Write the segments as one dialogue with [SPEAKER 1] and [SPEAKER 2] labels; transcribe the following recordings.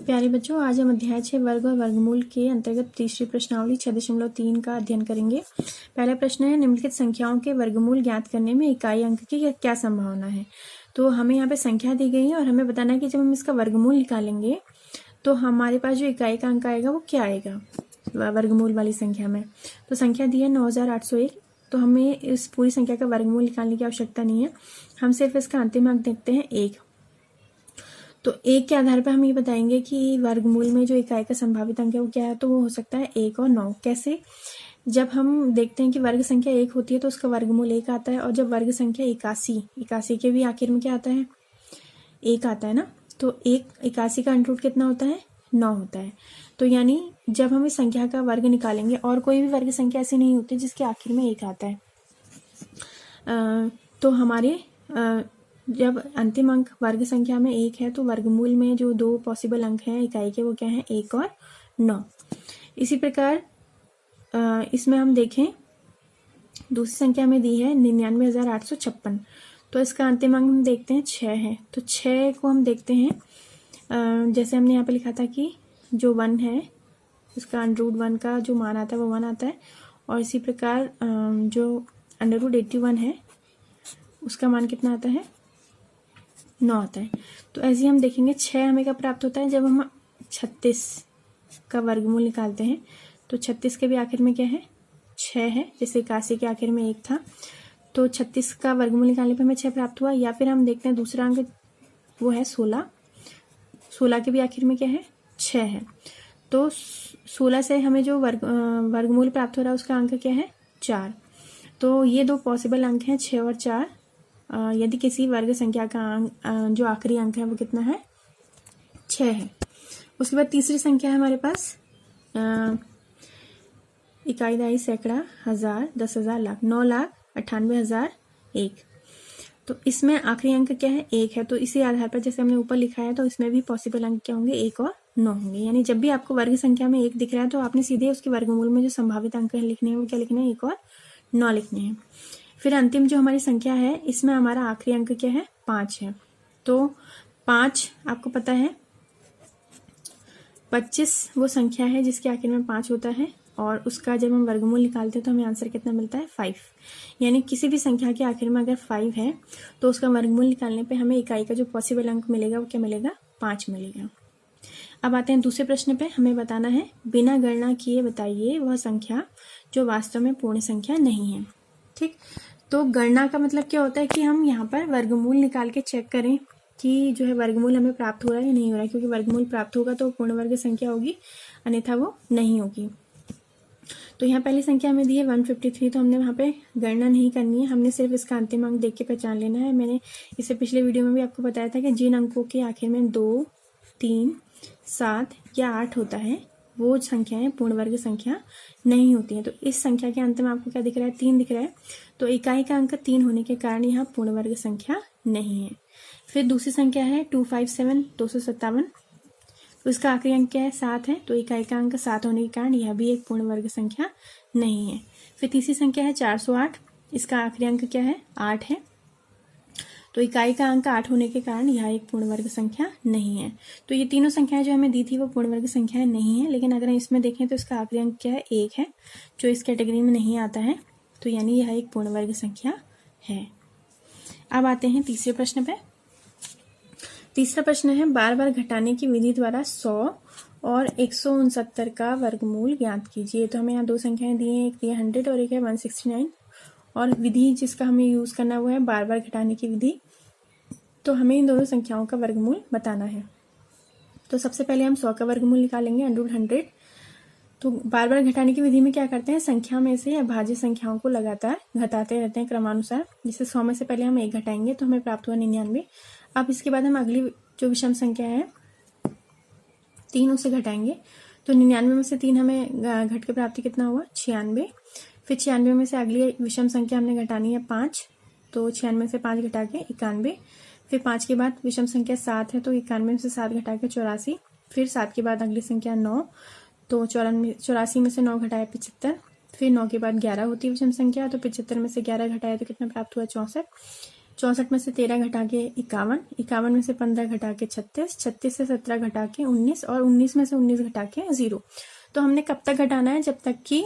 [SPEAKER 1] प्यारे बच्चों, आज हम अध्याय 6 वर्ग और वर्गमूल के अंतर्गत तीसरी प्रश्नावली 6.3 का अध्ययन करेंगे। पहला प्रश्न है, निम्नलिखित संख्याओं के वर्गमूल ज्ञात करने में इकाई अंक की क्या संभावना है। तो हमें यहाँ पे संख्या दी गई है और हमें बताना है कि जब हम इसका वर्गमूल निकालेंगे तो हमारे पास जो इकाई का अंक आएगा वो क्या आएगा वर्गमूल वाली संख्या में। तो संख्या दी है 9801। तो हमें इस पूरी संख्या का वर्गमूल निकालने की आवश्यकता नहीं है, हम सिर्फ इसका अंतिम अंक देखते हैं 1। तो 1 के आधार पर हम ये बताएंगे कि वर्गमूल में जो इकाई का संभावित अंक है वो क्या है। तो वो हो सकता है 1 और 9। कैसे? जब हम देखते हैं कि वर्ग संख्या 1 होती है तो उसका वर्गमूल 1 आता है, और जब वर्ग संख्या 81 के भी आखिर में क्या आता है, 1 आता है ना। तो 81 का अंडर रूट कितना होता है, 9 होता है। तो यानी जब हम इस संख्या का वर्ग निकालेंगे, और कोई भी वर्ग संख्या ऐसी नहीं होती जिसके आखिर में 1 आता है, तो हमारे जब अंतिम अंक वर्ग संख्या में 1 है तो वर्गमूल में जो 2 पॉसिबल अंक हैं इकाई के वो क्या हैं, 1 और 9। इसी प्रकार इसमें हम देखें दूसरी संख्या में दी है 99,856। तो इसका अंतिम अंक हम देखते हैं 6 है। तो 6 को हम देखते हैं, जैसे हमने यहाँ पे लिखा था कि जो 1 है उसका अंडर रूट 1 का जो मान आता है वो 1 आता है, और इसी प्रकार जो अंडर रूट 81 है उसका मान कितना आता है, 9 आता है। तो ऐसे ही हम देखेंगे 6 हमें कब प्राप्त होता है, जब हम 36 का वर्गमूल निकालते हैं। तो 36 के भी आखिर में क्या है, 6 है। जैसे 81 के आखिर में 1 था, तो 36 का वर्गमूल निकालने पर हमें 6 प्राप्त हुआ। या फिर हम देखते हैं दूसरा अंक वो है 16 के भी आखिर में क्या है, 6 है। तो 16 से हमें जो वर्गमूल प्राप्त हो रहा है उसका अंक क्या है, 4। तो ये 2 पॉसिबल अंक हैं 6 और 4। यदि किसी वर्ग संख्या का अंक जो आखिरी अंक है वो कितना है, 6 है। उसके बाद तीसरी संख्या है हमारे पास इकाई दहाई सैकड़ा हजार 10,000 लाख 9,98,001। तो इसमें आखिरी अंक क्या है, 1 है। तो इसी आधार पर जैसे हमने ऊपर लिखा है तो इसमें भी पॉसिबल अंक क्या होंगे, 1 और 9 होंगे। यानी जब भी आपको वर्ग संख्या में 1 दिख रहा है तो आपने सीधे उसके वर्गमूल में जो संभावित अंक लिखने हैं वो क्या लिखने हैं, 1 और 9 लिखने हैं। फिर अंतिम जो हमारी संख्या है इसमें हमारा आखिरी अंक क्या है, 5 है। तो 5 आपको पता है 25 वो संख्या है जिसके आखिर में 5 होता है, और उसका जब हम वर्गमूल निकालते हैं तो हमें आंसर कितना मिलता है, 5। यानी किसी भी संख्या के आखिर में अगर 5 है तो उसका वर्गमूल निकालने पे हमें इकाई का जो पॉसिबल अंक मिलेगा वो क्या मिलेगा, 5 मिलेगा। अब आते हैं दूसरे प्रश्न पे। हमें बताना है बिना गणना किए बताइए वह संख्या जो वास्तव में पूर्ण संख्या नहीं है। ठीक, तो गणना का मतलब क्या होता है कि हम यहाँ पर वर्गमूल निकाल के चेक करें कि जो है वर्गमूल हमें प्राप्त हो रहा है या नहीं हो रहा है, क्योंकि वर्गमूल प्राप्त होगा तो पूर्ण वर्ग संख्या होगी, अन्यथा वो नहीं होगी। तो यहाँ पहली संख्या में दी है 153। तो हमने वहाँ पे गणना नहीं करनी है, हमने सिर्फ इसका अंतिम अंक देख के पहचान लेना है। मैंने इससे पिछले वीडियो में भी आपको बताया था कि जिन अंकों के आखिर में 2, 3, 7 या 8 होता है वो संख्याएं पूर्ण वर्ग संख्या नहीं होती हैं। तो इस संख्या के अंत में आपको क्या दिख रहा है, 3 दिख रहा है। तो इकाई का अंक 3 होने के कारण यहाँ पूर्ण वर्ग संख्या नहीं है। फिर दूसरी संख्या है 257 257। तो इसका आखिरी अंक क्या है, 7 है। तो इकाई का अंक 7 होने के कारण यह भी एक पूर्ण वर्ग संख्या नहीं है। फिर तीसरी संख्या है 408। इसका आखिरी अंक क्या है, 8 है। तो इकाई का अंक 8 होने के कारण यह एक पूर्ण वर्ग संख्या नहीं है। तो ये तीनों संख्याएं जो हमें दी थी वो पूर्ण वर्ग संख्याएं नहीं है, लेकिन अगर हम इसमें देखें तो इसका आखिरी अंक क्या है, 1 है, जो इस कैटेगरी में नहीं आता है। तो यानी यह एक पूर्ण वर्ग संख्या है। अब आते हैं तीसरे प्रश्न पे। तीसरा प्रश्न है बार बार घटाने की विधि द्वारा 100 और 169 का वर्गमूल ज्ञात कीजिए। तो हमें यहाँ 2 संख्याएं दी हैं, एक दी है 100 और एक है 169, और विधि जिसका हमें यूज करना हुआ है बार बार घटाने की विधि। तो हमें इन दोनों संख्याओं का वर्गमूल बताना है। तो सबसे पहले हम 100 का वर्गमूल निकालेंगे, अंडर रूट 100। तो बार बार घटाने की विधि में क्या करते हैं, संख्या में से अभाज्य संख्याओं को लगातार घटाते रहते हैं क्रमानुसार। जैसे 100 में से पहले हम 1 घटाएंगे तो हमें प्राप्त हुआ 99। अब इसके बाद हम अगली जो विषम संख्या है 3 उसे घटाएंगे। तो 99 में से 3 हमें घट के प्राप्ति कितना हुआ, 96। फिर 96 में से अगली विषम संख्या हमने घटानी है 5। तो 96 से 5 घटा के 91। फिर 5 के बाद विषम संख्या 7 है, तो 91 में से 7 घटा के 84। फिर 7 के बाद अगली संख्या 9। तो 84 में से 9 घटाया 75। फिर 9 के बाद 11 होती है विषम संख्या, तो 75 में से 11 घटाया तो कितना प्राप्त हुआ, 64। 64 में से 13 घटा के 51, 51 में से 15 घटा के 36, 36 से 17 घटा के 19 और 19 में से 19 घटा के 0। तो हमने कब तक घटाना है? जब तक कि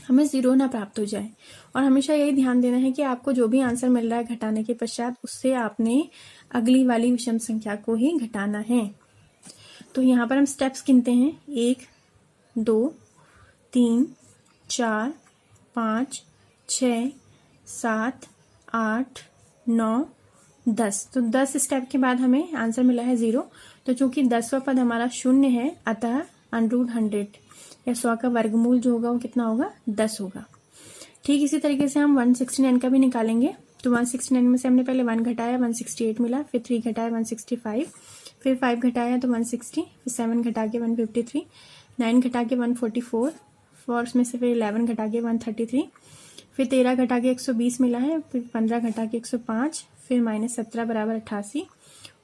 [SPEAKER 1] हमें 0 ना प्राप्त हो जाए। और हमेशा यही ध्यान देना है कि आपको जो भी आंसर मिल रहा है घटाने के पश्चात, उससे आपने अगली वाली विषम संख्या को ही घटाना है। तो यहाँ पर हम स्टेप्स गिनते हैं, 1 2 3 4 5 6 7 8 9 10। तो 10 स्टेप के बाद हमें आंसर मिला है 0। तो चूंकि 10वां पद हमारा शून्य है, अतः √100 या 100 का वर्गमूल जो होगा वो कितना होगा? 10 होगा। ठीक इसी तरीके से हम 169 का भी निकालेंगे। तो 169 में से हमने पहले 1 घटाया, 168 मिला, फिर 3 घटाया 165, फिर 5 घटाया तो 160, फिर 7 घटा के 153, 9 घटा के 144, 4 में से फिर 11 घटा के 133, फिर 13 घटा के 120 मिला है, फिर 15 घटा के 105, फिर -17 बराबर 88,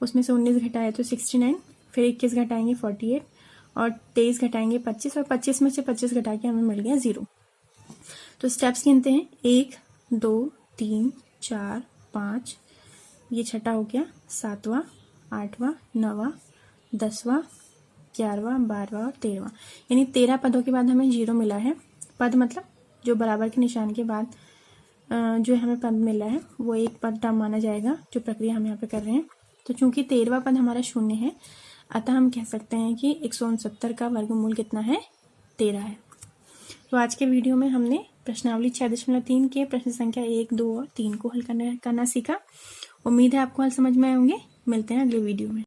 [SPEAKER 1] उसमें से 19 घटाया तो 69, फिर 21 घटाएंगे 48 और 23 घटाएंगे 25 और 25 में से 25 घटा के हमें मिल गया 0। तो स्टेप्स गिनते हैं, 1 2 3 4 5, ये छठा हो गया, 7वां 8वां 9वां 10वां 11वां 12वां और 13वां, यानी 13 पदों के बाद हमें 0 मिला है। पद मतलब जो बराबर के निशान के बाद जो हमें पद मिला है वो एक पद टर्म माना जाएगा, जो प्रक्रिया हम यहाँ पे कर रहे हैं। तो चूंकि 13वां पद हमारा शून्य है, अतः हम कह सकते हैं कि 169 का वर्गमूल कितना है? 13 है। तो आज के वीडियो में हमने प्रश्नावली 6.3 के प्रश्न संख्या 1, 2 और 3 को हल करना सीखा। उम्मीद है आपको हल समझ में आए होंगे। मिलते हैं अगले वीडियो में।